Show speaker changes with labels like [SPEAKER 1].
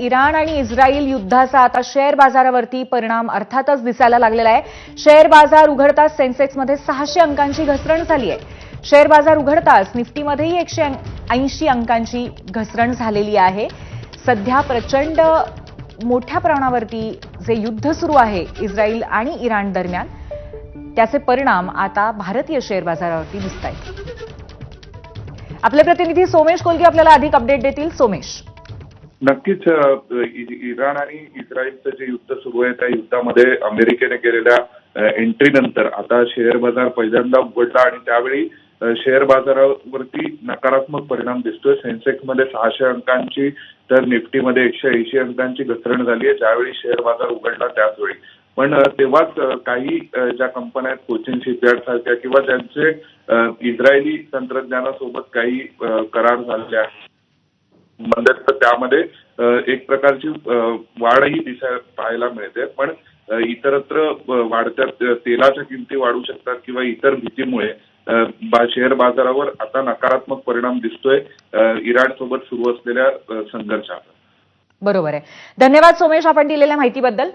[SPEAKER 1] Iran आणि Israel युद्धाचा आता share बाजारावरती परिणाम अर्थातच दिसायला लागलेला आहे। शेअर बाजार उघडताच सेन्सेक्समध्ये 600 अंकांची घसरण झाली आहे। शेअर बाजार उघडताच निफ्टीमध्येही 180 अंकांची घसरण झालेली आहे। सध्या प्रचंड मोठ्या प्रमाणावरती जे युद्ध सुरू आहे इस्रायल आणि इराण दरम्यान, त्याचे परिणाम आता भारतीय शेअर बाजारावरती दिसत आहेत। आपले प्रतिनिधी सोमेश कोलगे आपल्याला अधिक अपडेट देतील। सोमेश,
[SPEAKER 2] नक्कीच इराण आणि इस्रायलचं जे युद्ध सुरू आहे त्या युद्धामध्ये अमेरिकेने केलेल्या एंट्रीनंतर आता शेअर बाजार पहिल्यांदा उघडला आणि त्यावेळी शेअर बाजारावरती नकारात्मक परिणाम दिसतोय। सेन्सेक्समध्ये 600 अंकांची तर निफ्टीमध्ये 180 अंकांची घसरण झाली आहे ज्यावेळी शेअर बाजार उघडला त्याचवेळी। पण तेव्हाच काही ज्या कंपन्या आहेत कोचिन शिपयार्ड सारख्या किंवा ज्यांचे इस्रायली तंत्रज्ञानासोबत काही करार झालेले आहेत म्हणजे तर त्यामध्ये एक प्रकारची वाढही पाहायला मिळते। पण इतरत्र वाढत्या तेलाच्या किमती वाढू शकतात किंवा इतर भीतीमुळे शेअर बाजारावर आता नकारात्मक परिणाम दिसतोय इराण सोबत सुरू असलेल्या संघर्षाचा।
[SPEAKER 1] बरोबर आहे। धन्यवाद सोमेश, आपण दिलेल्या माहितीबद्दल।